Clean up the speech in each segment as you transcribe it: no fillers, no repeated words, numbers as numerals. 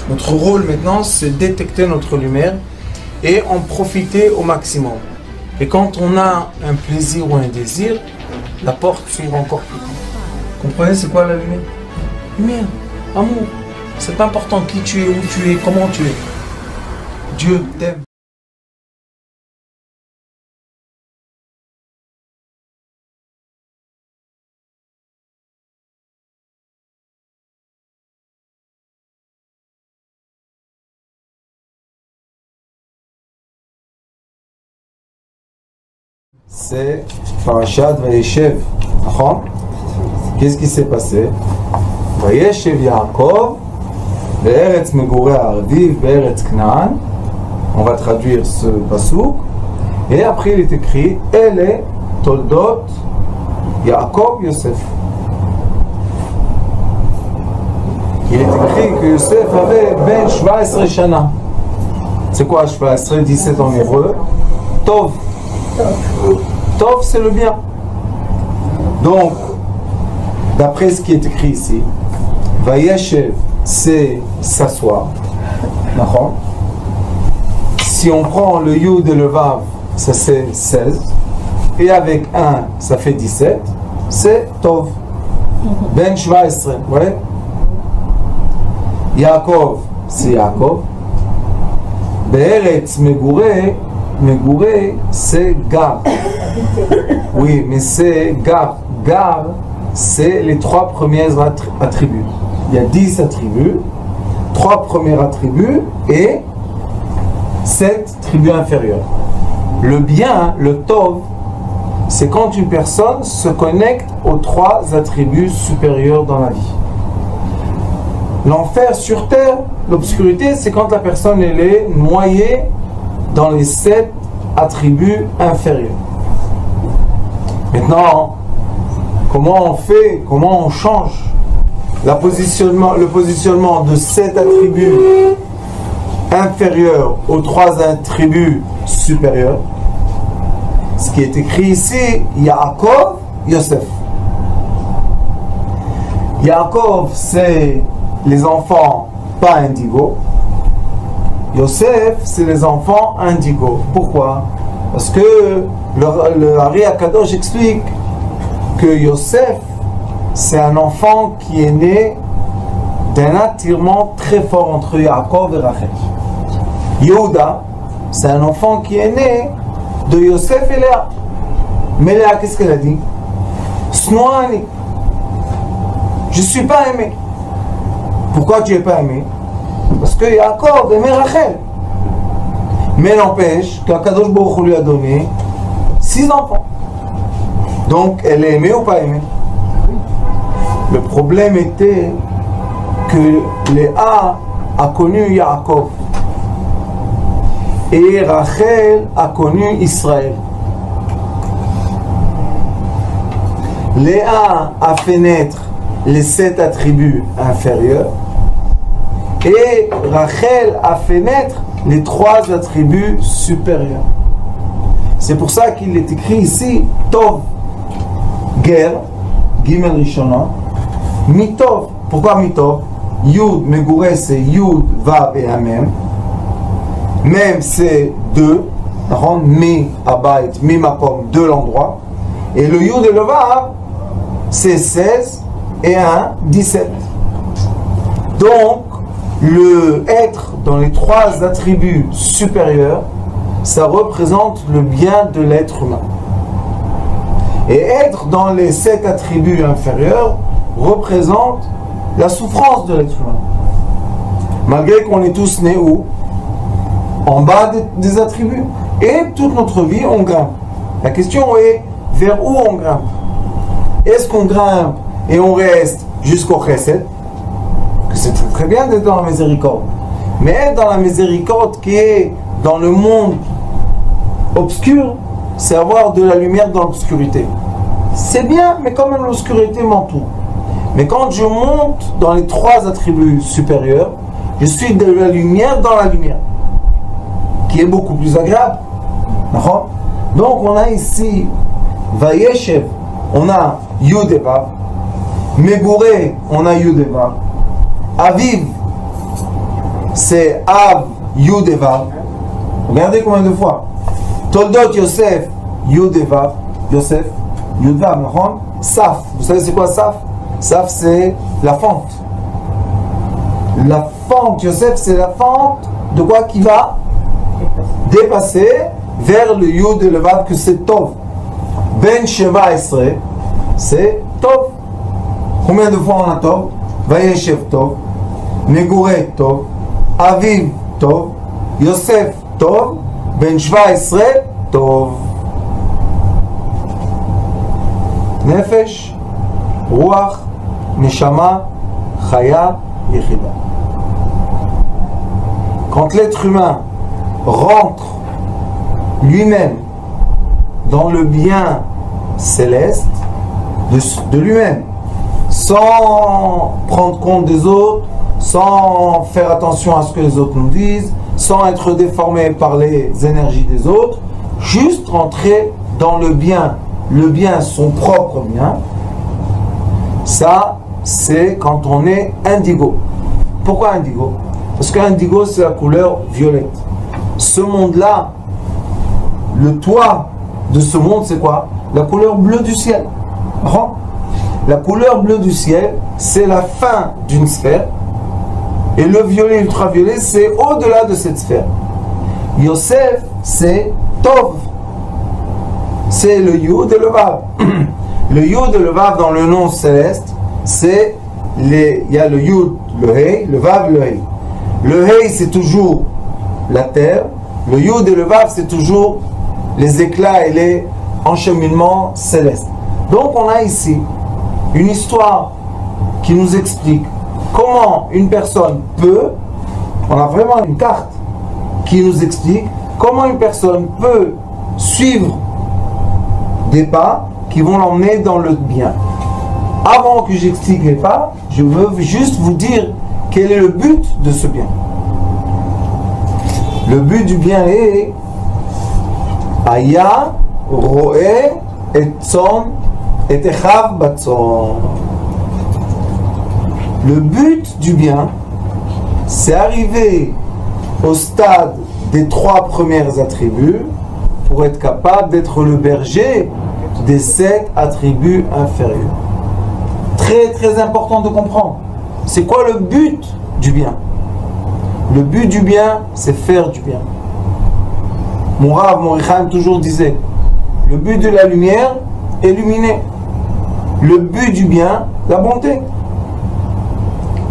Notre rôle maintenant, c'est détecter notre lumière et en profiter au maximum. Et quand on a un plaisir ou un désir, la porte s'ouvre encore plus grand. Comprenez, c'est quoi la lumière? Lumière, amour. C'est pas important qui tu es, où tu es, comment tu es. Dieu t'aime. C'est Parashat Vayeshev. Qu'est-ce qui s'est passé? Vayeshev Yaakov Be'eretz Megurei Arviv Be'eretz Knaan. On va traduire ce pasouk. Et après il est écrit Ele Toldot Yaakov Yosef. Il est écrit que Yosef avait Ben 17 Shana. C'est quoi 17? 17 en hébreu. Tov. Tov, c'est le bien. Donc, d'après ce qui est écrit ici, Vayeshev, c'est s'asseoir. D'accord? Si on prend le Yud et le Vav, ça c'est 16. Et avec 1, ça fait 17. C'est Tov. Ben 17. Vous voyez? Yaakov, c'est Yaakov. Be'eretz Megurei. Megurei, c'est Gar. Oui, mais c'est Gar. Gar, c'est les 3 premiers attributs. Il y a 10 attributs, 3 premiers attributs et 7 attributs inférieurs. Le bien, le Tov, c'est quand une personne se connecte aux 3 attributs supérieurs dans la vie. L'enfer sur terre, l'obscurité, c'est quand la personne elle est noyée dans les 7 attributs inférieurs. Maintenant, comment on fait, comment on change le positionnement de 7 attributs inférieurs aux 3 attributs supérieurs? Ce qui est écrit ici, Yaakov, Yosef. Yaakov, c'est les enfants pas indigos. Yosef, c'est les enfants indigos. Pourquoi? Parce que le Ari Akadosh explique que Yosef, c'est un enfant qui est né d'un attirement très fort entre Yaakov et Rachel. Yehuda, c'est un enfant qui est né de Yosef et Léa. Mais Léa, qu'est-ce qu'elle a dit? Snoani. Je ne suis pas aimé. Pourquoi tu n'es pas aimé? Parce que Yaakov aimait Rachel. Mais n'empêche qu'Akadosh Baruch Hu lui a donné 6 enfants. Donc elle est aimée ou pas aimée? Le problème était que Léa a connu Yaakov et Rachel a connu Israël. Léa a fait naître les 7 attributs inférieurs et Rachel a fait naître les 3 attributs supérieurs. C'est pour ça qu'il est écrit ici Tov, Ger, Gimel Rishona, Mitov. Pourquoi Mitov? Yud, Megurei, c'est Yud, Vav et Amem. Mem, c'est 2. Mi, Abayit, Mi, Makom, de l'endroit. Et le Yud et le Vav, c'est 16 et 1, 17. Donc, le être dans les 3 attributs supérieurs, ça représente le bien de l'être humain. Et être dans les 7 attributs inférieurs représente la souffrance de l'être humain. Malgré qu'on est tous nés où? En bas des attributs. Et toute notre vie, on grimpe. La question est, vers où on grimpe? Est-ce qu'on grimpe et on reste jusqu'au chesed? Que c'est très, très bien d'être dans la miséricorde. Mais être dans la miséricorde qui est dans le monde obscur, c'est avoir de la lumière dans l'obscurité. C'est bien, mais quand même l'obscurité m'entoure. Mais quand je monte dans les 3 attributs supérieurs, je suis de la lumière dans la lumière, qui est beaucoup plus agréable. Donc on a ici Vayeshev, on a Yud et Vav. Megurei, on a Yud et Vav. Aviv, c'est Av, Yud et Vav. Regardez combien de fois. Toldot Yosef, Yud et Vav. Yosef, Yud Vav, non? Saf. Vous savez c'est quoi Saf? Saf c'est la fente. La fente, Yosef, c'est la fente de quoi qui va dépasser vers le Yud et le Vav, que c'est Tov. Ben Sheva Esre, c'est Tov. Combien de fois on a Tov? Vayeshev Tov, Megure Tov, Aviv Tov, Yosef Tov, Ben Sheva Esre Tov. Nefesh, Ruach, Neshama, Chaya, Yechida. Quand l'être humain rentre lui-même dans le bien céleste de lui-même, sans prendre compte des autres, sans faire attention à ce que les autres nous disent, sans être déformé par les énergies des autres, juste rentrer dans le bien, son propre bien, ça c'est quand on est indigo. Pourquoi indigo? Parce qu'indigo c'est la couleur violette. Ce monde-là, le toit de ce monde c'est quoi? La couleur bleue du ciel. La couleur bleue du ciel, c'est la fin d'une sphère. Et le violet ultraviolet, c'est au-delà de cette sphère. Yosef, c'est Tov. C'est le Yud et le Vav. Le Yud et le Vav dans le nom céleste, c'est il y a le Yud, le Hei, le Vav, le Hei. Le Hei, c'est toujours la terre. Le Yud et le Vav, c'est toujours les éclats et les encheminements célestes. Donc on a ici une histoire qui nous explique comment une personne peut, on a vraiment une carte qui nous explique comment une personne peut suivre des pas qui vont l'emmener dans le bien. Avant que j'explique les pas, je veux juste vous dire quel est le but de ce bien. Le but du bien est Aya roe et tzon et echav batzon. Le but du bien, c'est arriver au stade des 3 premiers attributs pour être capable d'être le berger des 7 attributs inférieurs. Très très important de comprendre. C'est quoi le but du bien? Le but du bien, c'est faire du bien. Mon Rav Morichaim toujours disait, le but de la lumière, illuminer. Le but du bien, la bonté.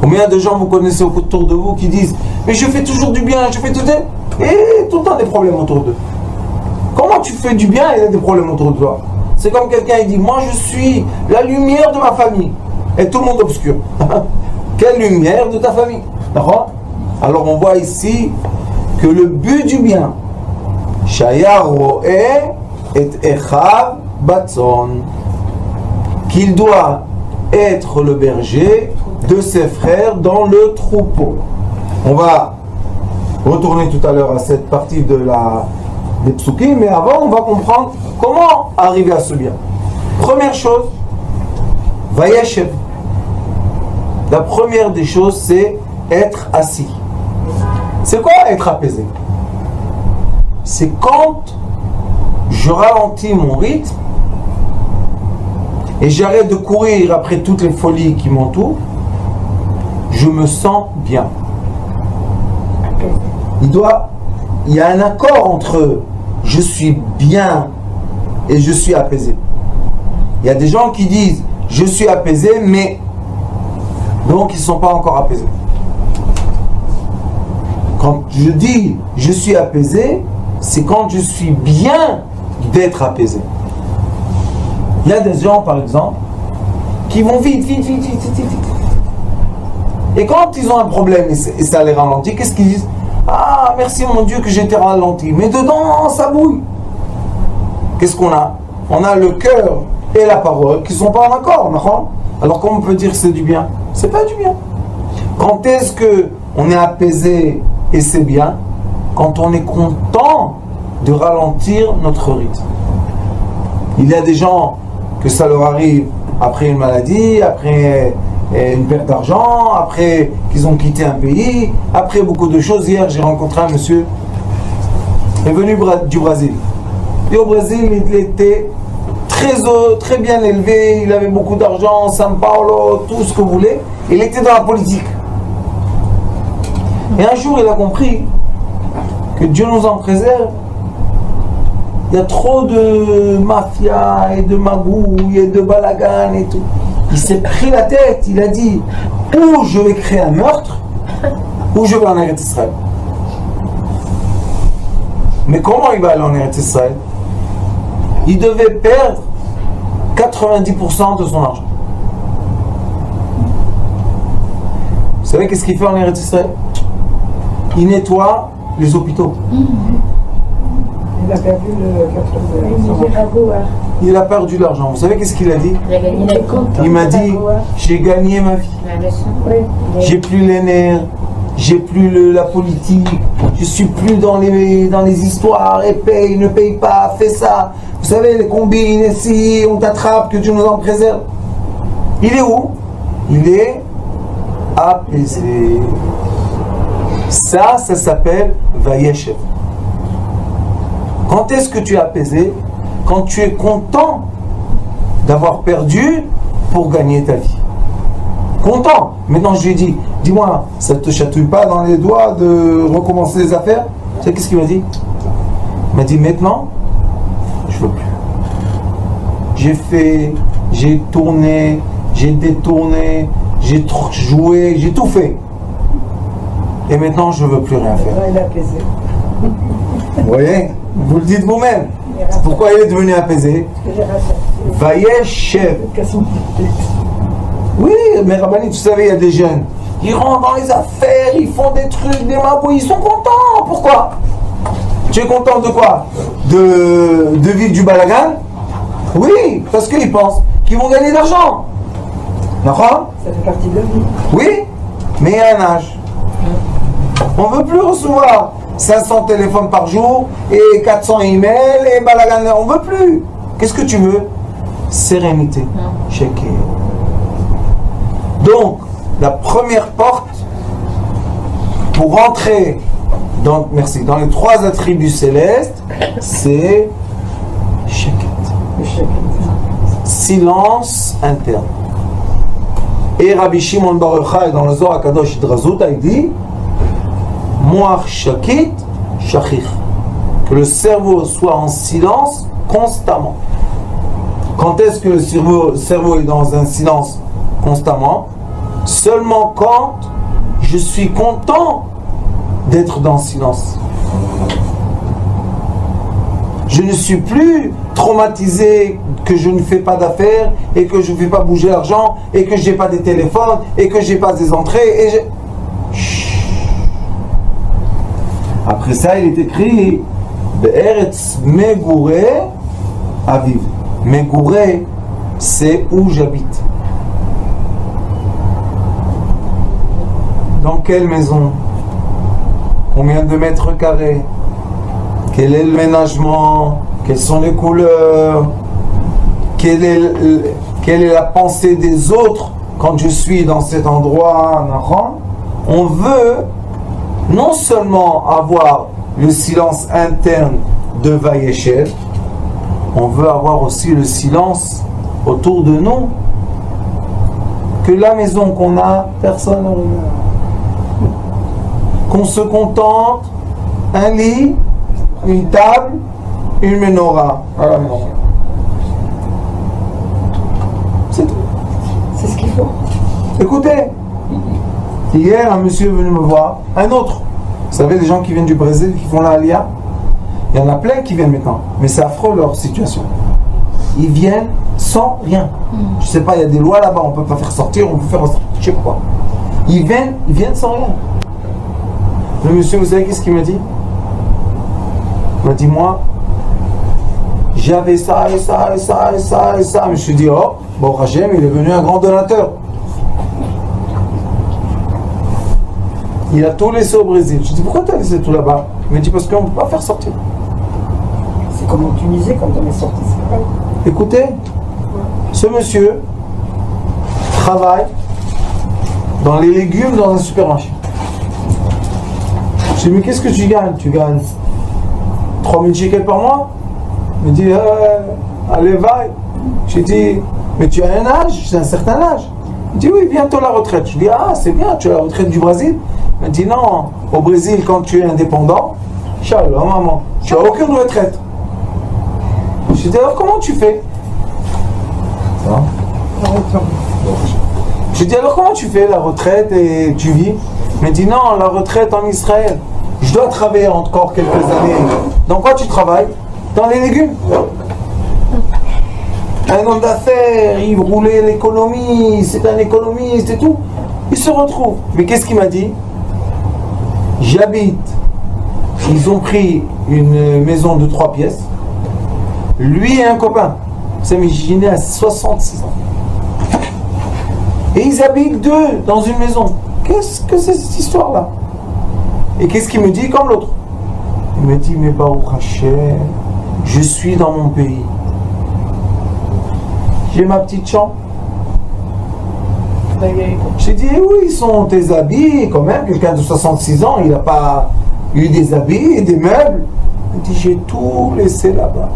Combien de gens vous connaissez autour de vous qui disent mais je fais toujours du bien, je fais tout ça, et tout le temps des problèmes autour d'eux. Comment tu fais du bien et il y a des problèmes autour de toi? C'est comme quelqu'un qui dit moi je suis la lumière de ma famille et tout le monde obscur. Quelle lumière de ta famille? D'accord? Alors on voit ici que le but du bien, Shaya roe et echav batzon, qu'il doit être le berger de ses frères dans le troupeau. On va retourner tout à l'heure à cette partie des psukim, mais avant on va comprendre comment arriver à ce bien. Première chose, vayeshev. La première des choses, c'est être assis. C'est quoi être apaisé? C'est quand je ralentis mon rythme et j'arrête de courir après toutes les folies qui m'entourent, je me sens bien. Il y a un accord entre je suis bien et je suis apaisé. Il y a des gens qui disent je suis apaisé, mais donc ils ne sont pas encore apaisés. Quand je dis je suis apaisé, c'est quand je suis bien d'être apaisé. Il y a des gens, par exemple, qui vont vite. Et quand ils ont un problème et ça les ralentit, qu'est-ce qu'ils disent? Ah, merci mon Dieu que j'ai été ralenti. Mais dedans, ça bouille. Qu'est-ce qu'on a? On a le cœur et la parole qui ne sont pas en accord. Non? Alors comment on peut dire que c'est du bien? C'est pas du bien. Quand est-ce qu'on est apaisé et c'est bien? Quand on est content de ralentir notre rythme. Il y a des gens que ça leur arrive après une maladie, après une perte d'argent, après qu'ils ont quitté un pays, après beaucoup de choses. Hier, j'ai rencontré un monsieur qui est venu du Brésil. Et au Brésil, il était très bien élevé, il avait beaucoup d'argent, São Paulo, tout ce que vous voulez. Il était dans la politique. Et un jour, il a compris que Dieu nous en préserve. Il y a trop de mafia et de magouilles et de balagan et tout. Il s'est pris la tête, il a dit ou je vais créer un meurtre, ou je vais en Eretz Israël. Mais comment il va aller en Eretz Israël? Il devait perdre 90% de son argent. Vous savez qu'est-ce qu'il fait en Eretz Israël? Il nettoie les hôpitaux. Il a perdu Il a perdu l'argent. Vous savez qu'est-ce qu'il a dit? Il m'a dit, j'ai gagné ma vie. J'ai plus les nerfs, j'ai plus la politique, je suis plus dans les histoires, et paye, ne paye pas, fais ça. Vous savez, les combines ici, on t'attrape, que Dieu nous en préserve. Il est où? Il est apaisé. Ça s'appelle Vayeshev. Quand est-ce que tu es apaisé? Quand tu es content d'avoir perdu pour gagner ta vie. Content. Maintenant, je lui ai dit, dis-moi, ça ne te chatouille pas dans les doigts de recommencer les affaires? Tu sais qu'est-ce qu'il m'a dit? Il m'a dit, maintenant, je ne veux plus. J'ai fait, j'ai tourné, j'ai détourné, j'ai joué, j'ai tout fait. Et maintenant, je ne veux plus rien faire. Il est apaisé. Vous voyez? Vous le dites vous-même. Pourquoi il est devenu apaisé? Vayeshev. Oui, mais Rabbani, tu savais, il y a des jeunes. Ils rentrent dans les affaires, ils font des trucs, des mabouilles, ils sont contents. Pourquoi? Tu es content de quoi? De vivre du balagan? Oui, parce qu'ils pensent qu'ils vont gagner de l'argent. D'accord? Ça fait partie de la vie. Oui, mais il y a un âge. On ne veut plus recevoir 500 téléphones par jour et 400 emails et balagan. On ne veut plus. Qu'est-ce que tu veux? Sérénité. Checker. Donc, la première porte pour entrer dans les 3 attributs célestes, c'est silence interne. Et Rabbi Shimon Bar Yochai dans le Zohar HaKadosh Drazut, il dit Moach Shakit Shachich, que le cerveau soit en silence constamment. Quand est-ce que le cerveau est dans un silence constamment? Seulement quand je suis content d'être dans le silence. Je ne suis plus traumatisé que je ne fais pas d'affaires et que je ne fais pas bouger l'argent et que je n'ai pas des téléphones et que je n'ai pas des entrées. Après ça, il est écrit Be'eretz Meguré Aviv. Meguré, c'est où j'habite. Dans quelle maison? Combien de mètres carrés? Quel est le ménagement? Quelles sont les couleurs? Quelle est la pensée des autres quand je suis dans cet endroit? On veut non seulement avoir le silence interne de Vayeshev, on veut avoir aussi le silence autour de nous. Que la maison qu'on a, personne ne regarde. Qu'on se contente, un lit, une table, une menorah à la maison. C'est tout. C'est ce qu'il faut. Écoutez, hier un monsieur est venu me voir, un autre. Vous savez, les gens qui viennent du Brésil, qui font la Aliyah, il y en a plein qui viennent maintenant, mais c'est affreux leur situation. Ils viennent sans rien. Je sais pas, il y a des lois là-bas, on peut pas faire sortir, on peut faire sortir, je sais pas quoi. Ils viennent sans rien. Le monsieur, vous savez qu'est-ce qu'il m'a dit? Il m'a dit, moi, j'avais ça et ça et ça et ça et ça. Je me suis dit, oh, bon, Hachem, il est devenu un grand donateur. Il a tout laissé au Brésil. Je dis, pourquoi tu as laissé tout là-bas? Il m'a dit, parce qu'on ne peut pas faire sortir. C'est comme en Tunisie, quand on est sorti, c'est pareil. Écoutez, ce monsieur travaille dans les légumes dans un supermarché. Je dis, mais qu'est-ce que tu gagnes? Tu gagnes 3000 shekels par mois? Il me dit, allez, va. J'ai dit, mais tu as un âge, j'ai un certain âge. Il dit, oui, bientôt la retraite. Je dis, ah, c'est bien, tu as la retraite du Brésil? Il me dit, non, au Brésil, quand tu es indépendant, Inch'Allah, maman, tu n'as aucune retraite. Je dis, alors comment tu fais? Ça va? Je dis, alors comment tu fais la retraite et tu vis? Il me dit, non, la retraite en Israël, je dois travailler encore quelques années. Dans quoi tu travailles? Dans les légumes. Un homme d'affaires, il roulait l'économie, c'est un économiste et tout. Il se retrouve. Mais qu'est-ce qu'il m'a dit? J'habite. Ils ont pris une maison de 3 pièces. Lui et un copain. Vous imaginez à 66 ans. Et ils habitent 2 dans une maison. Qu'est-ce que c'est cette histoire-là? Et qu'est-ce qu'il me dit comme l'autre? Il me dit, mais Baruch Hashem, je suis dans mon pays. J'ai ma petite chambre. J'ai dit, eh oui, ils sont tes habits, quand même. Quelqu'un de 66 ans, il n'a pas eu des habits et des meubles. Il dit, j'ai tout laissé là-bas.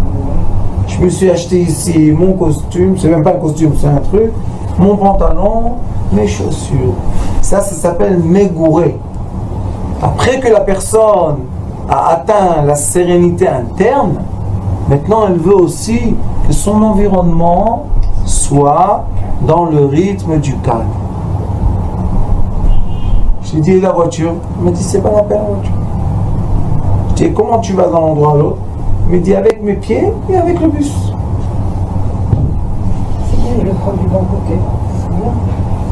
Je me suis acheté ici mon costume, c'est même pas un costume, c'est un truc, mon pantalon, mes chaussures. Ça s'appelle mégouré. Après que la personne a atteint la sérénité interne, maintenant elle veut aussi que son environnement soit dans le rythme du calme. J'ai dit, la voiture? Il m'a dit, c'est pas la peine la voiture. Je dis, comment tu vas d'un endroit à l'autre? Il me dit, avec mes pieds et avec le bus. C'est bien, il le prend du bon côté. C'est bien.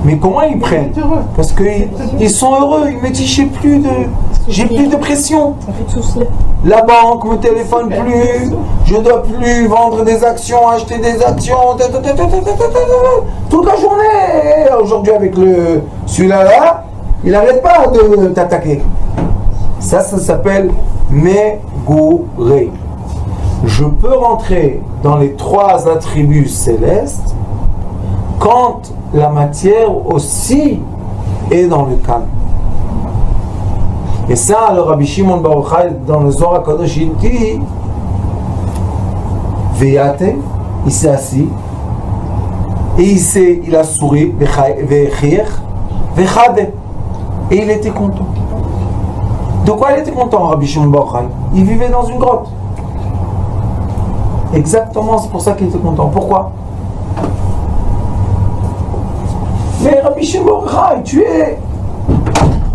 Mais comment ils prennent? Parce qu'ils sont heureux. Il me dit, j'ai plus de pression. Ça fait de soucis. La banque me téléphone plus, je dois plus vendre des actions, acheter des actions, toute la journée. Aujourd'hui avec celui-là, là, il n'arrête pas de t'attaquer. Ça s'appelle mégouré. Je peux rentrer dans les 3 attributs célestes quand la matière aussi est dans le calme. Et ça, le Rabbi Shimon Bar Yochai, dans le Zohar HaKadosh, il dit, Veyate, il s'est assis, et il a souri, Vechir, Vechade, et il était content. De quoi il était content, Rabbi Shimon Bar Yochai? Il vivait dans une grotte. Exactement, c'est pour ça qu'il était content. Pourquoi? Mais Rabbi Shimon Bar Yochai, tu es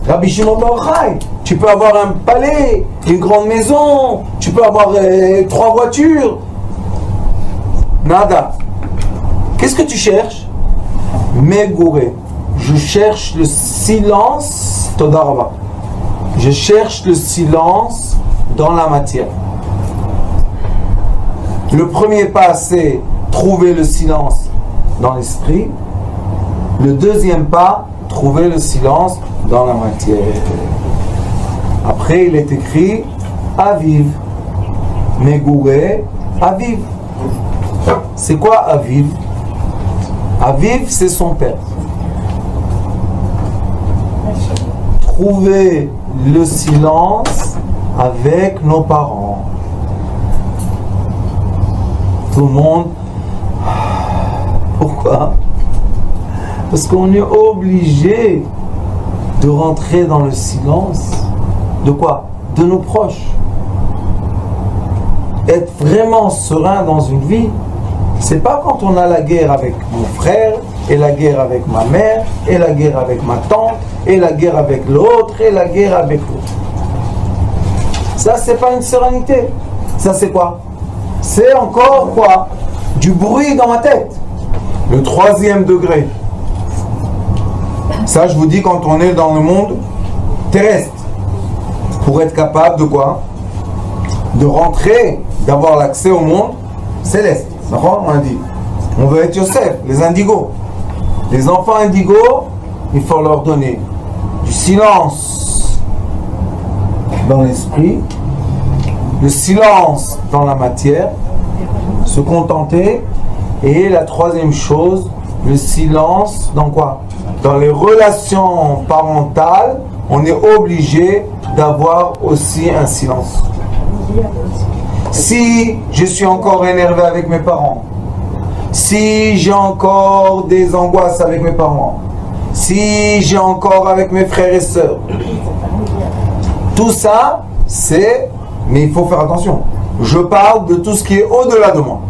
Rabbi Shimon Bar Yochai. Tu peux avoir un palais, une grande maison, tu peux avoir 3 voitures. Nada. Qu'est-ce que tu cherches? Mégouré. Je cherche le silence. Todaraba. Je cherche le silence dans la matière. Le premier pas, c'est trouver le silence dans l'esprit. Le deuxième pas, trouver le silence dans la matière. Après, il est écrit Aviv. Mégouré, Aviv. C'est quoi Aviv? Aviv, c'est son père. Trouver le silence avec nos parents. Tout le monde. Pourquoi? Parce qu'on est obligé de rentrer dans le silence. De quoi? De nos proches. Être vraiment serein dans une vie, c'est pas quand on a la guerre avec mon frère, et la guerre avec ma mère, et la guerre avec ma tante, et la guerre avec l'autre, et la guerre avec l'autre. Ça, c'est pas une sérénité. Ça, c'est quoi? C'est encore quoi? Du bruit dans ma tête. Le 3e degré. Ça, je vous dis, quand on est dans le monde terrestre, pour être capable de quoi? De rentrer, d'avoir l'accès au monde céleste. On a dit. On veut être Yosef, les indigos. Les enfants indigos, il faut leur donner du silence dans l'esprit, le silence dans la matière, se contenter, et la 3e chose, le silence dans quoi? dans les relations parentales, on est obligé d'avoir aussi un silence. Si je suis encore énervé avec mes parents, si j'ai encore des angoisses avec mes parents, si j'ai encore avec mes frères et sœurs, tout ça, c'est... Mais il faut faire attention. Je parle de tout ce qui est au-delà de moi.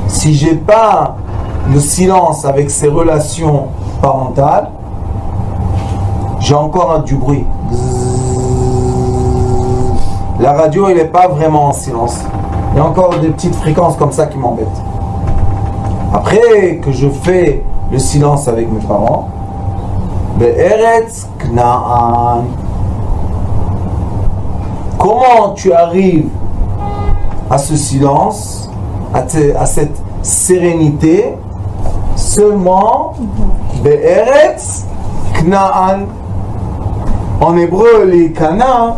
Si j'ai pas le silence avec ces relations parentales, j'ai encore du bruit. La radio, elle n'est pas vraiment en silence. Il y a encore des petites fréquences comme ça qui m'embêtent. Après que je fais le silence avec mes parents, Be'eretz Kna'an. Comment tu arrives à ce silence, à cette sérénité? Seulement Be'eretz Kna'an. En hébreu, les Kana,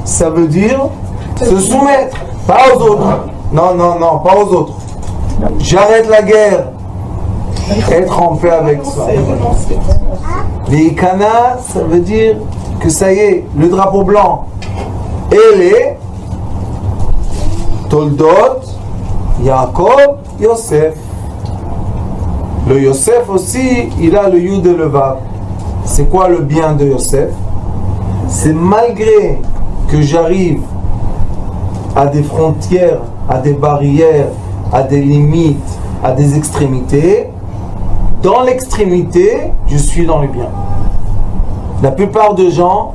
ça veut dire se soumettre, pas aux autres. Non, non, non, pas aux autres. J'arrête la guerre. Être en paix avec soi. Les Kana, ça veut dire que ça y est, le drapeau blanc et les Toldot, Yaakov, Yosef. Le Yosef aussi, il a le Yud et le Vav. C'est quoi le bien de Yosef? C'est malgré que j'arrive à des frontières, à des barrières, à des limites, à des extrémités, dans l'extrémité, je suis dans le bien. La plupart des gens,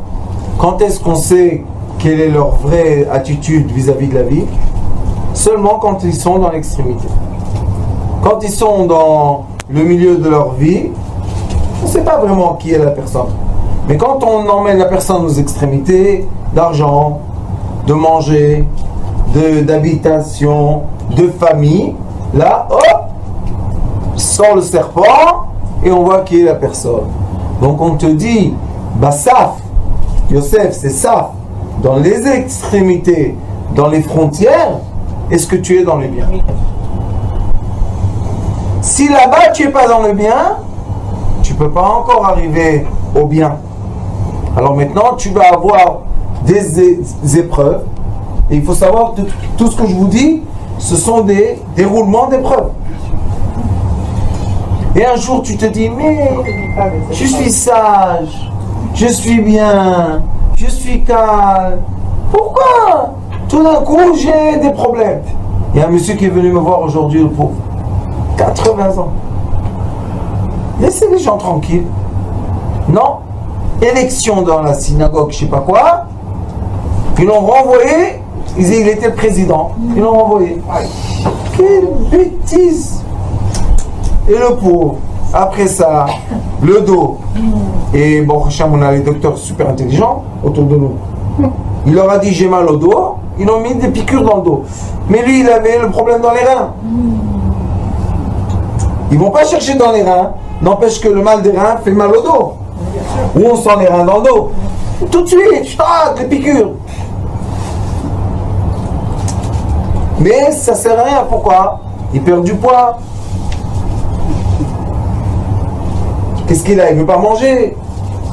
quand est-ce qu'on sait quelle est leur vraie attitude vis-à-vis de la vie? Seulement quand ils sont dans l'extrémité. Quand ils sont dans le milieu de leur vie, on ne sait pas vraiment qui est la personne. Mais quand on emmène la personne aux extrémités, d'argent, de manger, d'habitation, de famille, là, hop, sort le serpent et on voit qui est la personne. Donc on te dit, Bassaf, Yosef, c'est ça, dans les extrémités, dans les frontières, est-ce que tu es dans le bien? Si là-bas tu n'es pas dans le bien, tu ne peux pas encore arriver au bien. Alors maintenant tu vas avoir des épreuves, et il faut savoir que tout ce que je vous dis, ce sont des déroulements d'épreuves. Et un jour tu te dis, mais je suis sage, je suis bien, je suis calme. Pourquoi tout d'un coup j'ai des problèmes? Il y a un monsieur qui est venu me voir aujourd'hui, le pauvre, 80 ans. Laissez les gens tranquilles. Non, élection dans la synagogue, je sais pas quoi. Ils l'ont renvoyé, il était le président. Ils l'ont renvoyé. Quelle bêtise! Et le pauvre, après ça, le dos. Et bon, on a les docteurs super intelligents autour de nous. Il leur a dit j'ai mal au dos, ils ont mis des piqûres dans le dos. Mais lui, il avait le problème dans les reins. Ils vont pas chercher dans les reins, n'empêche que le mal des reins fait mal au dos. Ou on sent les reins dans le dos. Tout de suite, des piqûres. Mais ça sert à rien, pourquoi? Il perd du poids. Qu'est-ce qu'il a? Il ne veut pas manger.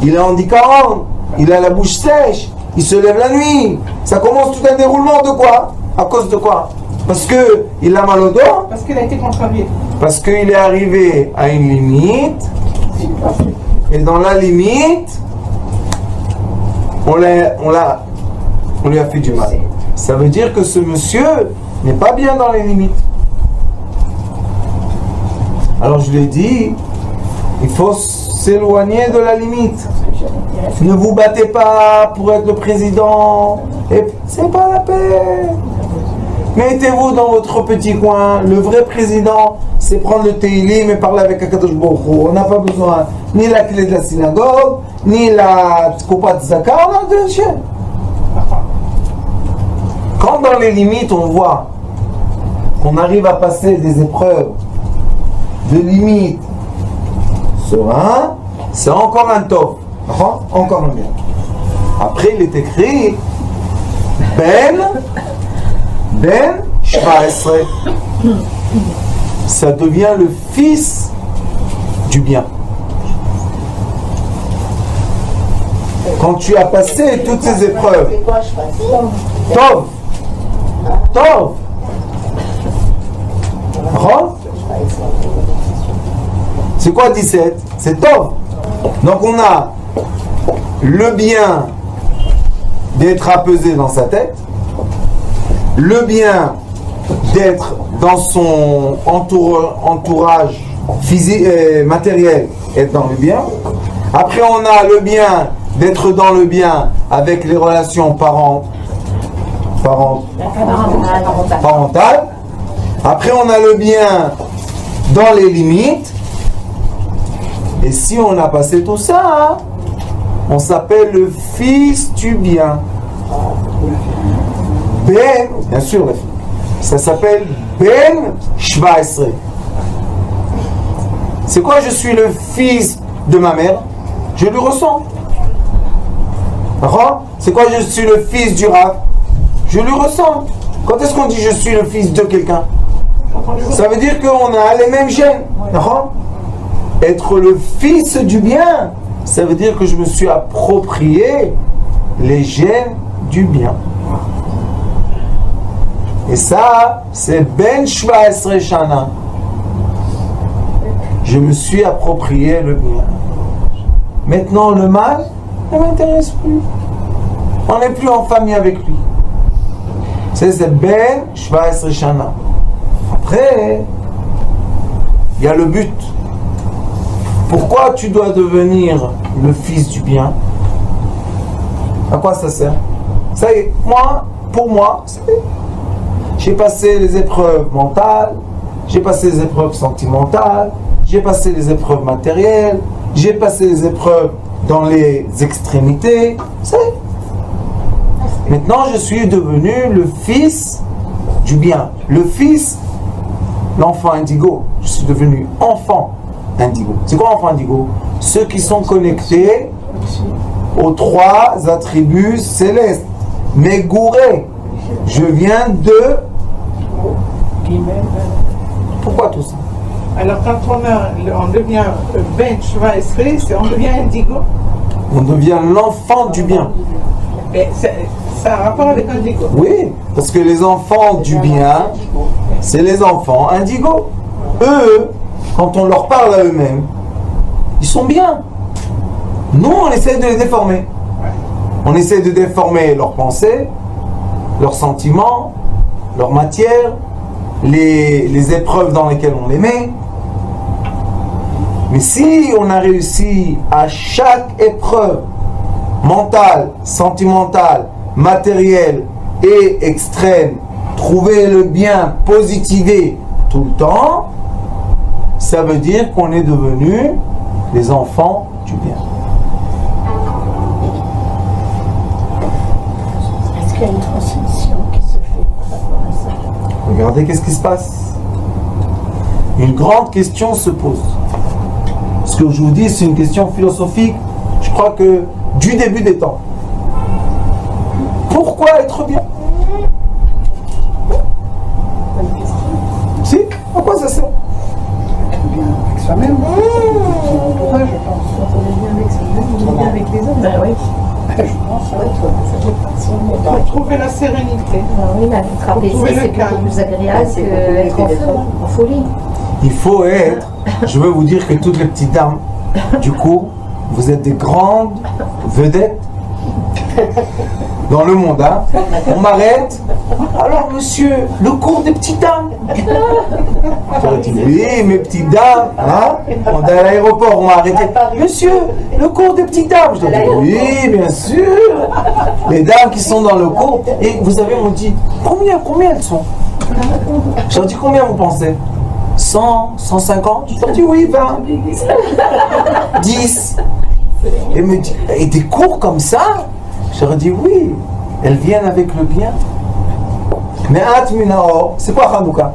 Il est handicapant. Il a la bouche sèche. Il se lève la nuit. Ça commence tout un déroulement de quoi? À cause de quoi? Parce qu'il a mal au dos. Parce qu'il a été contrarié. Parce qu'il est arrivé à une limite. Et dans la limite, on lui a fait du mal. Ça veut dire que ce monsieur n'est pas bien dans les limites. Alors je l'ai dit, il faut s'éloigner de la limite. Ne vous battez pas pour être le président. Et c'est pas la peine. Mettez-vous dans votre petit coin. Le vrai président, c'est prendre le Teilim et parler avec Akadosh Baruch Hu. On n'a pas besoin ni la clé de la synagogue, ni la Kupat Zaka. On a deux chiens. Quand dans les limites, on voit qu'on arrive à passer des épreuves de limites serein, c'est encore un top. Encore un bien. Après, il est écrit Ben 17. ça devient le fils du bien. Quand tu as passé toutes ces épreuves, Tov, Tov, c'est quoi 17? C'est Tov. Donc on a le bien d'être apaisé dans sa tête, le bien d'être dans son entourage physique, matériel, être dans le bien. Après on a le bien d'être dans le bien avec les relations parentales. Après on a le bien dans les limites. Et si on a passé tout ça, on s'appelle le fils du bien. Ben, bien sûr, ça s'appelle Ben Shva Esre. C'est quoi je suis le fils de ma mère? Je le ressens. C'est quoi je suis le fils du Rav? Je le ressens. Quand est-ce qu'on dit je suis le fils de quelqu'un? Ça veut dire qu'on a les mêmes gènes. Être le fils du bien, ça veut dire que je me suis approprié les gènes du bien. Et ça, c'est Ben Shva Esre Shana. Je me suis approprié le bien. Maintenant, le mal ne m'intéresse plus. On n'est plus en famille avec lui. C'est Ben Shva Esre Shana. Après, il y a le but. Pourquoi tu dois devenir le fils du bien? À quoi ça sert? Ça y est, pour moi, j'ai passé les épreuves mentales, j'ai passé les épreuves sentimentales, j'ai passé les épreuves matérielles, j'ai passé les épreuves dans les extrémités. Ça y est. Maintenant, je suis devenu le fils du bien. Le fils, l'enfant indigo. Je suis devenu enfant indigo. C'est quoi enfant indigo? Ceux qui sont connectés aux trois attributs célestes. Megouré. Je viens de... Pourquoi tout ça? Alors quand on devient Ben Shva Esre, on devient indigo. On devient l'enfant du bien. Et ça a un rapport avec indigo. Oui, parce que les enfants du bien, c'est les enfants indigo. Eux, quand on leur parle à eux-mêmes, ils sont bien. Nous, on essaie de les déformer. On essaie de déformer leurs pensées, leurs sentiments, leur matière, les épreuves dans lesquelles on les met. Mais si on a réussi à chaque épreuve mentale, sentimentale, matérielle et extrême, trouver le bien, positiver tout le temps, ça veut dire qu'on est devenu les enfants du bien. Est-ce qu'il y a une transmission qui se fait par rapport à ça? Regardez qu'est-ce qui se passe. Une grande question se pose. Ce que je vous dis, c'est une question philosophique, je crois que du début des temps. Pourquoi être bien? Si, à quoi ça sert? Bien avec soi-même. Pourquoi je pense? On est bien avec soi-même, on est bien avec les autres. Ben oui. Je pense, ça fait partie. Pour trouver la sérénité. Oui, mais être apaisé, c'est beaucoup plus agréable qu'être en folie. Il faut être, je veux vous dire que toutes les petites dames, du coup, vous êtes des grandes vedettes dans le monde, hein. On m'arrête. Alors monsieur, le cours des petites dames. J'aurais dit oui, mes petites dames, hein. On est à l'aéroport, on m'a arrêté. Monsieur, le cours des petites dames. Je dis oui, bien sûr. Les dames qui sont dans le cours. Et vous avez m'ont dit combien elles sont? Je leur dis combien vous pensez? 100, 150? Je leur dis oui, 20, 10. Et me dit, et des cours comme ça? Je leur dis oui, elles viennent avec le bien. Mais Atminao, c'est quoi Hanouka?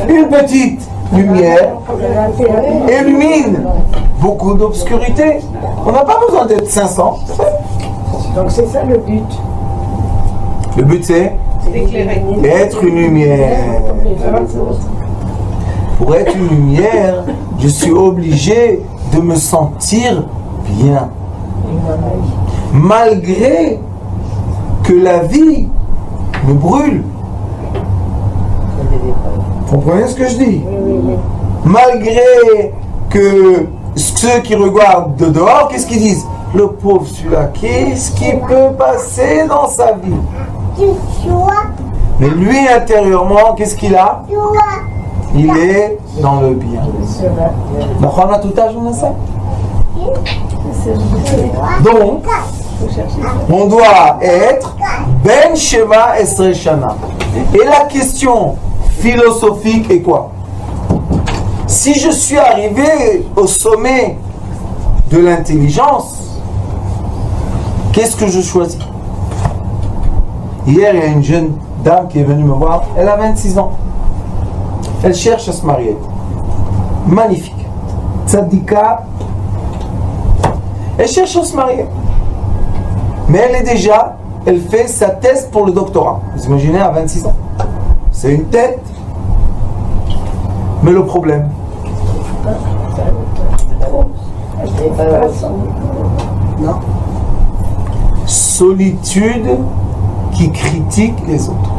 Une petite lumière illumine beaucoup d'obscurité. On n'a pas besoin d'être 500. Donc c'est ça le but. Le but c'est D'éclairer. être une lumière. Pour être une lumière, je suis obligé de me sentir bien. Malgré que la vie me brûle. Vous comprenez ce que je dis? Malgré que ceux qui regardent de dehors, qu'est-ce qu'ils disent? Le pauvre celui-là, qu'est-ce qui peut passer dans sa vie? Mais lui, intérieurement, qu'est-ce qu'il a? Il est dans le bien. Donc, on a tout âge, on a ça. Donc, on doit être Ben Sheva Esrei Shana. Et la question philosophique est quoi? Si je suis arrivé au sommet de l'intelligence, qu'est-ce que je choisis? Hier, il y a une jeune dame qui est venue me voir. Elle a 26 ans. Elle cherche à se marier. Magnifique. Tzadika. Elle cherche à se marier. Mais elle fait sa thèse pour le doctorat. Vous imaginez, à 26 ans. C'est une tête. Mais le problème, solitude qui critique les autres.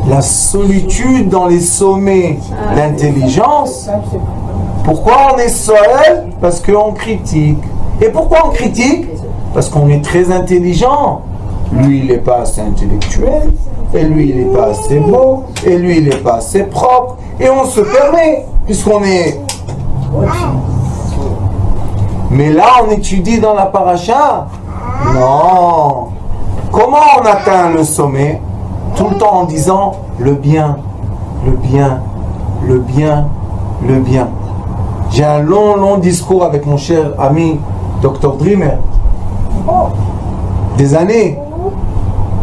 La solitude dans les sommets d'intelligence. Pourquoi on est seul? Parce qu'on critique. Et pourquoi on critique? Parce qu'on est très intelligent. Lui, il n'est pas assez intellectuel. Et lui, il n'est pas assez beau. Et lui, il n'est pas assez propre. Et on se permet, puisqu'on est... Mais là, on étudie dans la paracha. Non. Comment on atteint le sommet? Tout le temps en disant le bien, le bien, le bien, le bien. J'ai un long discours avec mon cher ami Dr Dreamer. Des années.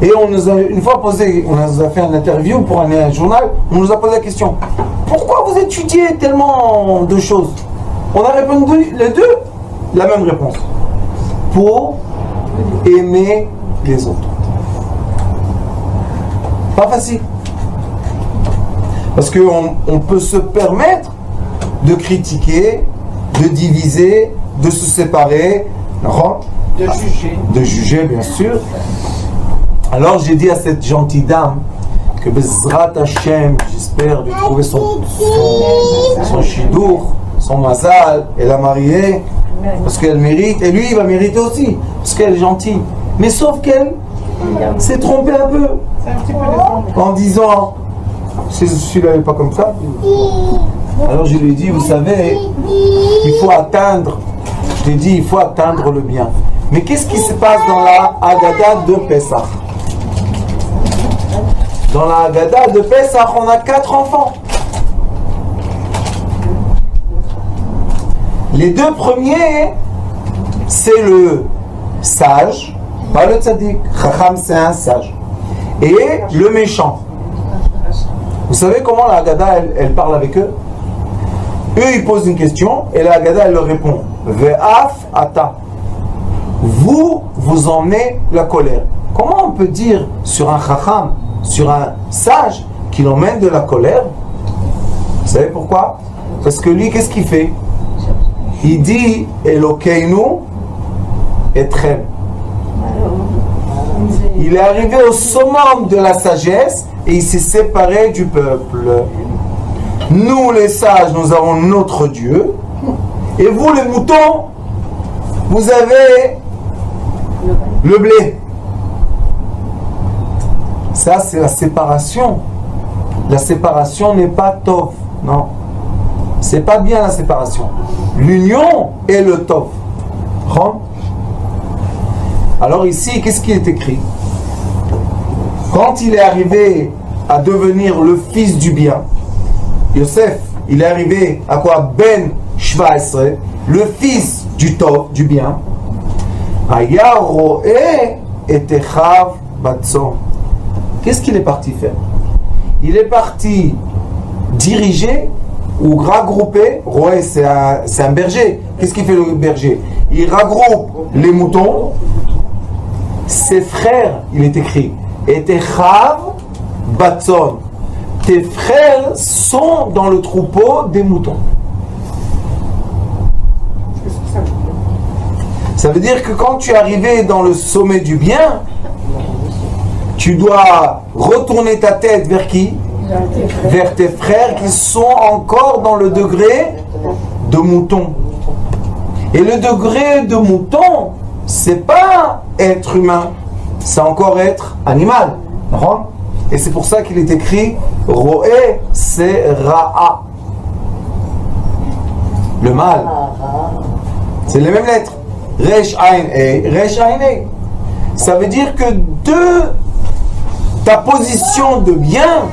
Et on nous a une fois posé, on nous a fait une interview pour un journal, on nous a posé la question: pourquoi vous étudiez tellement de choses? On a répondu les deux la même réponse: pour aimer les autres. Pas facile. Parce qu'on peut se permettre de critiquer, de diviser, de se séparer, de juger bien sûr. Alors j'ai dit à cette gentille dame que Bezrat Hashem, j'espère lui trouver son shidour, son mazal, et la marier, parce qu'elle mérite, et lui il va mériter aussi, parce qu'elle est gentille. Mais sauf qu'elle s'est trompée un peu, en disant, si celui-là n'est pas comme ça. Alors je lui ai dit, vous savez, il faut atteindre, je lui ai dit, il faut atteindre le bien. Mais qu'est-ce qui se passe dans la Haggadah de Pessah? Dans la Haggadah de Pessah, on a 4 enfants. Les 2 premiers, c'est le sage, pas le tzaddik. Chacham, c'est un sage. Et le méchant. Vous savez comment la Haggadah, elle parle avec eux? Eux, ils posent une question et la Haggadah, elle leur répond: Ve'af ata. Vous emmenez la colère. Comment on peut dire sur un chacham, sur un sage, qu'il emmène de la colère? Vous savez pourquoi? Parce que lui, qu'est-ce qu'il fait? Il dit Elokeinu etrem. Il est arrivé au summum de la sagesse et il s'est séparé du peuple. Nous, les sages, nous avons notre Dieu. Et vous, les moutons, vous avez le blé. Ça, c'est la séparation. La séparation n'est pas tov. Non. C'est pas bien la séparation. L'union est le tov. Alors ici, qu'est-ce qui est écrit? Quand il est arrivé à devenir le fils du bien, Yosef, il est arrivé à quoi? Ben Shva Esrei, le fils du tov, du bien. Aya ro'eh et echav batzon. Qu'est-ce qu'il est parti faire? Il est parti diriger ou regrouper. Ro'eh, c'est un berger. Qu'est-ce qu'il fait le berger? Il regroupe les moutons. Ses frères, il est écrit, et Echav Batzon. Tes frères sont dans le troupeau des moutons. Ça veut dire que quand tu es arrivé dans le sommet du bien, tu dois retourner ta tête vers qui? Vers tes frères qui sont encore dans le degré de mouton. Et le degré de mouton, c'est pas être humain, c'est encore être animal. Et c'est pour ça qu'il est écrit Roé, c'est Ra'a. Le mal. C'est les mêmes lettres. Resh Ain E, Resh Ain E. Ça veut dire que de ta position de bien,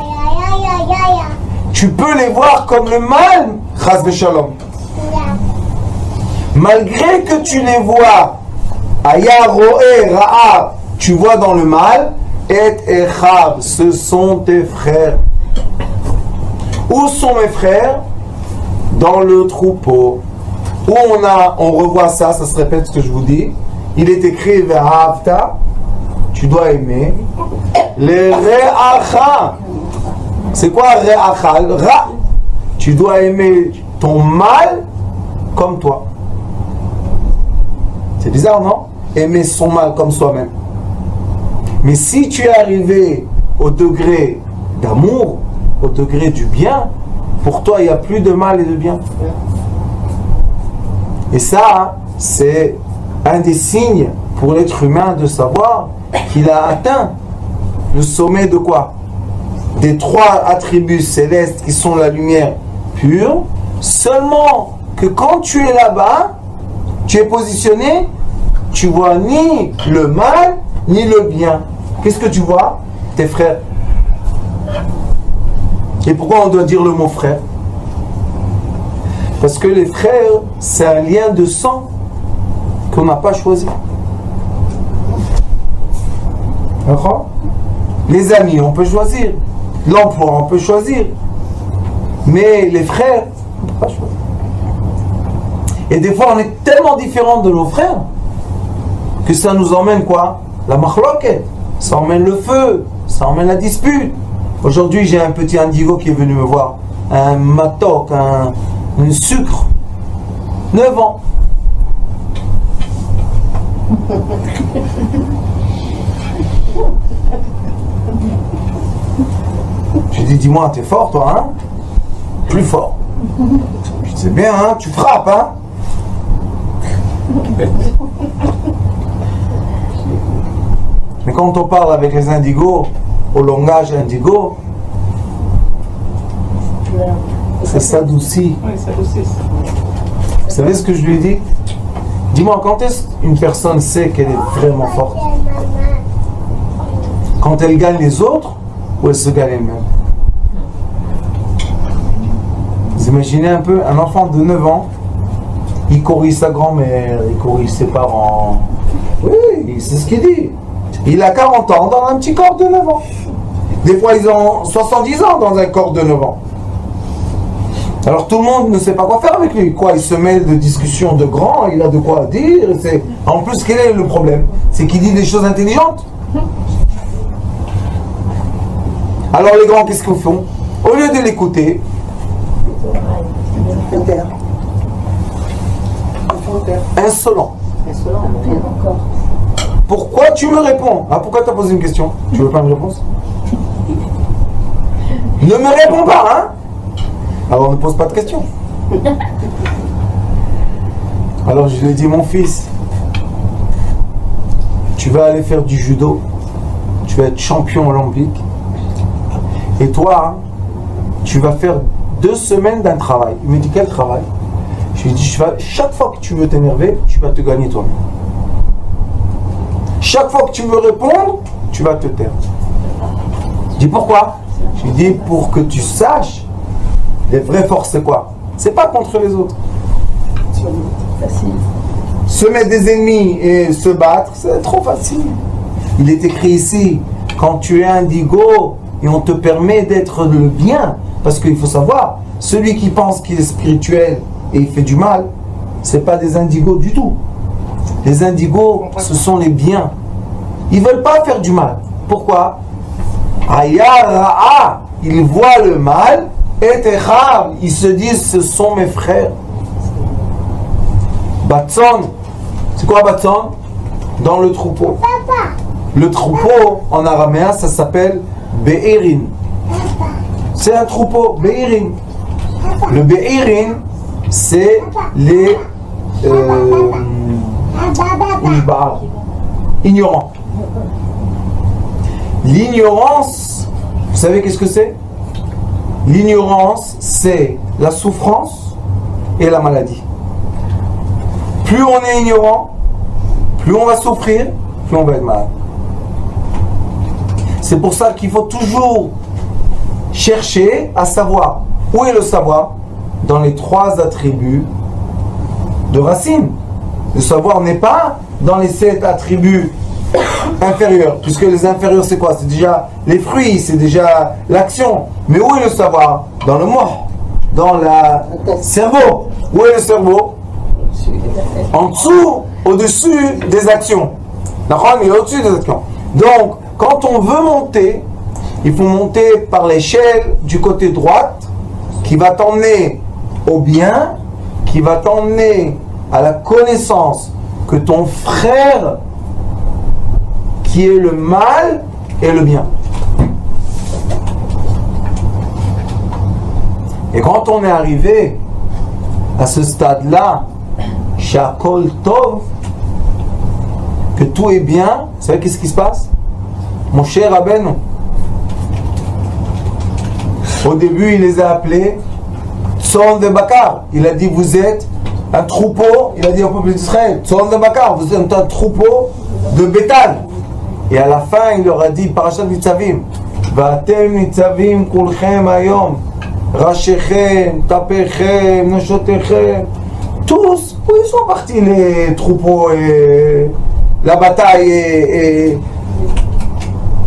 tu peux les voir comme le mal, Chas v'Shalom. Malgré que tu les vois, Aya Roé Ra'a, tu vois dans le mal, et Echav, ce sont tes frères. Où sont mes frères? Dans le troupeau. Où on revoit ça se répète ce que je vous dis. Il est écrit Ve'ahavta, tu dois aimer. Les Re'acha. C'est quoi Re'acha? Ra. Tu dois aimer ton mal comme toi. C'est bizarre, non? Aimer son mal comme soi-même. Mais si tu es arrivé au degré d'amour, au degré du bien, pour toi, il n'y a plus de mal et de bien. Et ça, c'est un des signes pour l'être humain de savoir qu'il a atteint le sommet de quoi? Des trois attributs célestes qui sont la lumière pure. Seulement que quand tu es là-bas, tu es positionné, tu vois ni le mal, ni le bien. Qu'est-ce que tu vois? Tes frères. Et pourquoi on doit dire le mot frère? Parce que les frères, c'est un lien de sang qu'on n'a pas choisi. D'accord? Les amis, on peut choisir. L'emploi, on peut choisir. Mais les frères, on ne peut pas choisir. Et des fois, on est tellement différents de nos frères que ça nous emmène quoi? La machloket. Ça emmène le feu. Ça emmène la dispute. Aujourd'hui, j'ai un petit indigo qui est venu me voir. Un matok, un sucre. 9 ans. J'ai dit, dis-moi, t'es fort toi, hein? Plus fort. Je dis, c'est bien, hein? Tu frappes, hein? Mais quand on parle avec les indigos, au langage indigo, ça s'adoucit. Oui, ça aussi. Vous savez ce que je lui ai dit? Dis-moi, quand est-ce qu'une personne sait qu'elle est vraiment forte? Quand elle gagne les autres ou elle se gagne elle-même? Vous imaginez un peu un enfant de 9 ans, il corrige sa grand-mère, il corrige ses parents. Oui, c'est ce qu'il dit. Il a 40 ans dans un petit corps de 9 ans. Des fois, ils ont 70 ans dans un corps de 9 ans. Alors tout le monde ne sait pas quoi faire avec lui. Quoi, il se mêle de discussions de grands, il a de quoi dire. En plus, quel est le problème? C'est qu'il dit des choses intelligentes. Alors les grands, qu'est-ce qu'ils font? Au lieu de l'écouter, insolent. Pourquoi tu me réponds? Ah, pourquoi tu as posé une question? Tu veux pas une réponse? Ne me réponds pas, hein? Alors ne pose pas de questions. Alors je lui ai dit, mon fils, tu vas aller faire du judo, tu vas être champion olympique, et toi, tu vas faire 2 semaines d'un travail. Il me dit, quel travail? Je lui ai dit, chaque fois que tu veux t'énerver, tu vas te gagner toi-même. Chaque fois que tu veux répondre, tu vas te taire. Je dis, pourquoi? Je lui dis, pour que tu saches, les vraies forces, c'est quoi? C'est pas contre les autres. Facile. Se mettre des ennemis et se battre, c'est trop facile. Il est écrit ici, quand tu es indigo et on te permet d'être le bien, parce qu'il faut savoir, celui qui pense qu'il est spirituel et il fait du mal, c'est pas des indigos du tout. Les indigos, ce sont les biens. Ils veulent pas faire du mal. Pourquoi? Ayara'a, ils voient le mal, et Echav, ils se disent ce sont mes frères. Batson, c'est quoi Batson? Dans le troupeau. Le troupeau en araméen ça s'appelle Be'irin. C'est un troupeau, Be'irin. Le Be'irin, c'est les ignorants. L'ignorance, vous savez qu'est-ce que c'est? L'ignorance, c'est la souffrance et la maladie. Plus on est ignorant, plus on va souffrir, plus on va être malade. C'est pour ça qu'il faut toujours chercher à savoir. Où est le savoir? Dans les 3 attributs de racine. Le savoir n'est pas dans les 7 attributs inférieurs, puisque les inférieurs c'est quoi? C'est déjà les fruits, c'est déjà l'action. Mais où est le savoir? Dans le moi, dans le cerveau. Où est le cerveau? En dessous, au-dessus des actions. D'accord? Il est au-dessus des actions. Donc, quand on veut monter, il faut monter par l'échelle du côté droite qui va t'emmener au bien, qui va t'emmener à la connaissance que ton frère qui est le mal et le bien. Et quand on est arrivé à ce stade-là, Shakol Tov, que tout est bien, vous savez qu'est-ce qui se passe? Mon cher Rabbeinu, au début il les a appelés Tzon de Bakar. Il a dit vous êtes un troupeau, il a dit au peuple d'Israël, Tzon de Bakar, vous êtes un troupeau de bétail. Et à la fin il leur a dit Parashat Nitzavim, Va'atem Nitzavim kulchem hayom, Rashechem, Tapechem, Neshotechem. Tous, où ils sont partis les troupeaux et la bataille et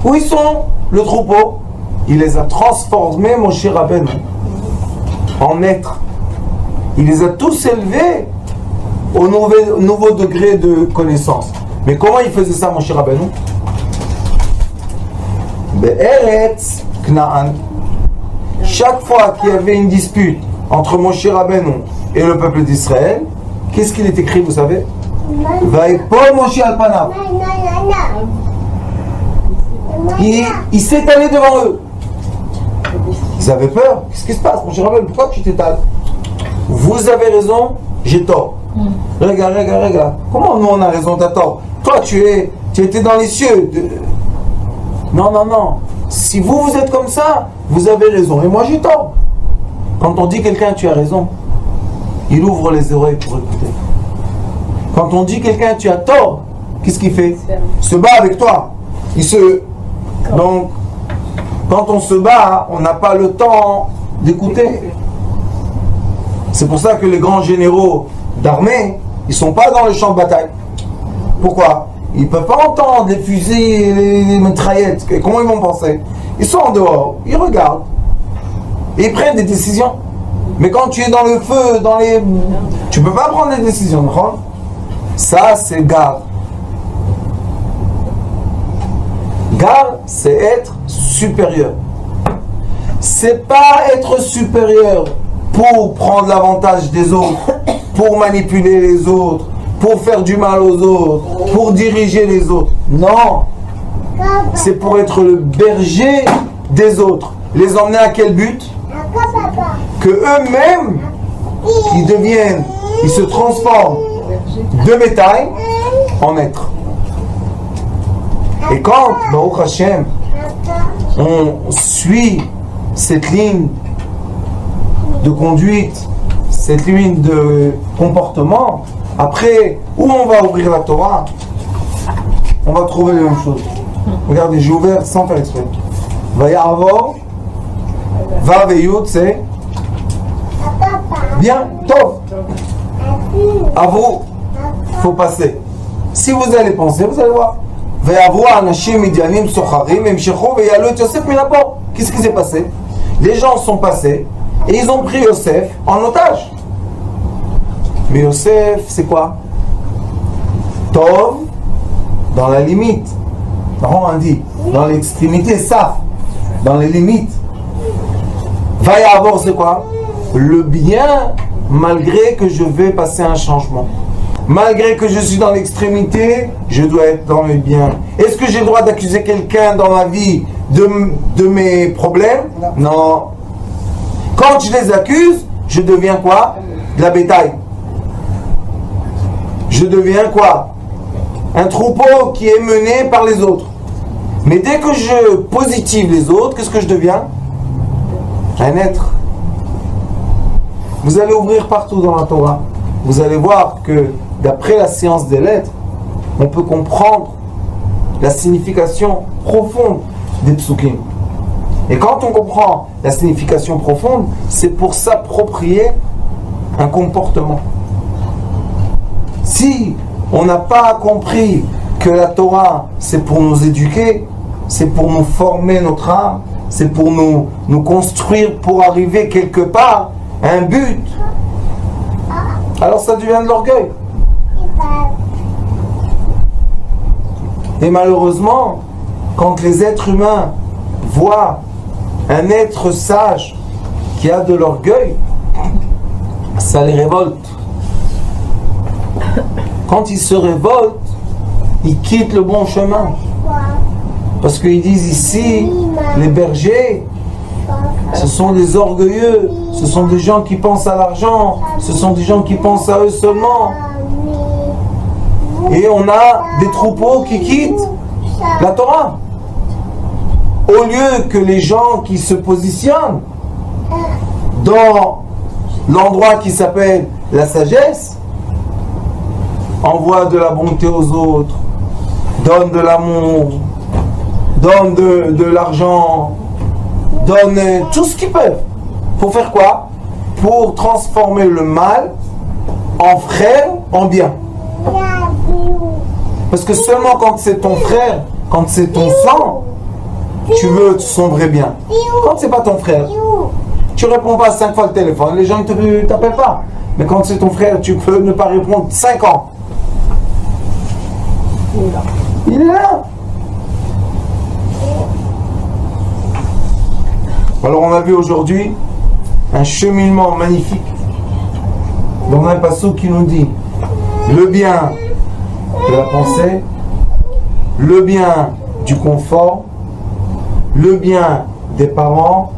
où ils sont le troupeau? Il les a transformés, mon cher Rabbeinu, en êtres. Il les a tous élevés au nouveau degré de connaissance. Mais comment il faisait ça, mon cher Rabbeinu? Be'eretz Kna'an. Chaque fois qu'il y avait une dispute entre Moshe Rabbeinu et le peuple d'Israël, qu'est-ce qu'il est écrit, vous savez? Vaïpol Moshe al panav. Il s'est allé devant eux. Ils avaient peur. Qu'est-ce qui se passe, Moshe Rabbeinu? Pourquoi tu t'étales? Vous avez raison, j'ai tort. Regarde. Comment nous on a raison, t'as tort? Toi tu étais dans les cieux. Non. Si vous êtes comme ça, vous avez raison. Et moi j'ai tort. Quand on dit quelqu'un tu as raison, il ouvre les oreilles pour écouter. Quand on dit quelqu'un tu as tort, qu'est-ce qu'il fait? Il se bat avec toi. Donc, quand on se bat, on n'a pas le temps d'écouter. C'est pour ça que les grands généraux d'armée, ils ne sont pas dans le champ de bataille. Pourquoi? Ils ne peuvent pas entendre les fusils, les mitraillettes. Comment ils vont penser? Ils sont en dehors, ils regardent. Et ils prennent des décisions. Mais quand tu es dans le feu, tu ne peux pas prendre des décisions. Non? Ça, c'est garde. Garde, c'est être supérieur. C'est pas être supérieur pour prendre l'avantage des autres, pour manipuler les autres, pour faire du mal aux autres, pour diriger les autres. Non. C'est pour être le berger des autres. Les emmener à quel but? Que eux-mêmes, ils se transforment de bétail en être. Et quand, Baruch Hashem, on suit cette ligne de conduite, cette ligne de comportement, après, où on va ouvrir la Torah, on va trouver les mêmes choses. Regardez, j'ai ouvert sans faire exprès. Vayarvo, va veyut, c'est bien, tov. À vous, il faut passer. Si vous allez penser, vous allez voir. Qu'est-ce qui s'est passé? Les gens sont passés et ils ont pris Yosef en otage. Mais Yosef, c'est quoi? Tov, dans la limite. On dit, dans l'extrémité, saf, dans les limites. Va y avoir, c'est quoi? Le bien, malgré que je vais passer un changement. Malgré que je suis dans l'extrémité, je dois être dans le bien. Est-ce que j'ai le droit d'accuser quelqu'un dans ma vie de mes problèmes? Non. Quand je les accuse, je deviens quoi? De la bétail. Je deviens quoi? Un troupeau qui est mené par les autres. Mais dès que je positive les autres, qu'est-ce que je deviens? Un être. Vous allez ouvrir partout dans la Torah. Vous allez voir que d'après la science des lettres, on peut comprendre la signification profonde des psukim. Et quand on comprend la signification profonde, c'est pour s'approprier un comportement. Si on n'a pas compris que la Torah, c'est pour nous éduquer, c'est pour nous former notre âme, c'est pour nous construire pour arriver quelque part à un but, alors ça devient de l'orgueil. Et malheureusement, quand les êtres humains voient un être sage qui a de l'orgueil, ça les révolte. Quand ils se révoltent, ils quittent le bon chemin. Parce qu'ils disent ici, les bergers, ce sont des orgueilleux, ce sont des gens qui pensent à l'argent, ce sont des gens qui pensent à eux seulement. Et on a des troupeaux qui quittent la Torah. Au lieu que les gens qui se positionnent dans l'endroit qui s'appelle la sagesse, envoient de la bonté aux autres, donnent de l'amour, donnent de l'argent, donnent tout ce qu'ils peuvent. Pour faire quoi? Pour transformer le mal en frère, en bien. Parce que seulement quand c'est ton frère, quand c'est ton sang, tu veux sombrer bien. Quand c'est pas ton frère, tu réponds pas 5 fois le téléphone, les gens ne t'appellent pas. Mais quand c'est ton frère, tu peux ne pas répondre 5 ans. Il est là. Alors on a vu aujourd'hui un cheminement magnifique dans un passage qui nous dit le bien de la pensée, le bien du confort, le bien des parents,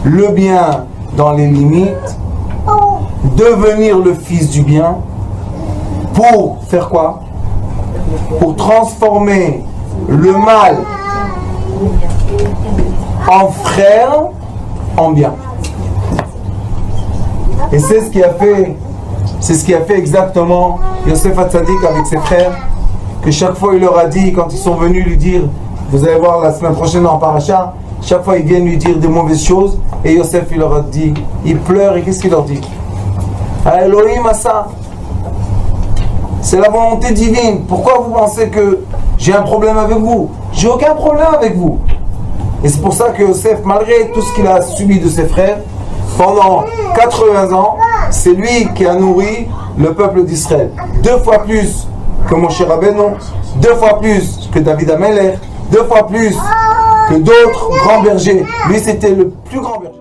le bien dans les limites, devenir le fils du bien, pour faire quoi? Pour transformer le mal en frère, en bien. Et c'est ce qui a fait exactement Yosef Hatzadik avec ses frères, que chaque fois il leur a dit, quand ils sont venus lui dire, vous allez voir la semaine prochaine en Paracha, chaque fois ils viennent lui dire des mauvaises choses, et Yosef il leur a dit, il pleure, et qu'est-ce qu'il leur dit? Ah, Elohim a ça. C'est la volonté divine. Pourquoi vous pensez que j'ai un problème avec vous? J'ai aucun problème avec vous. Et c'est pour ça que Yosef, malgré tout ce qu'il a subi de ses frères, pendant 80 ans, c'est lui qui a nourri le peuple d'Israël. 2 fois plus que Moshe Rabbeinu, 2 fois plus que David Amelech, 2 fois plus que d'autres grands bergers. Lui, c'était le plus grand berger.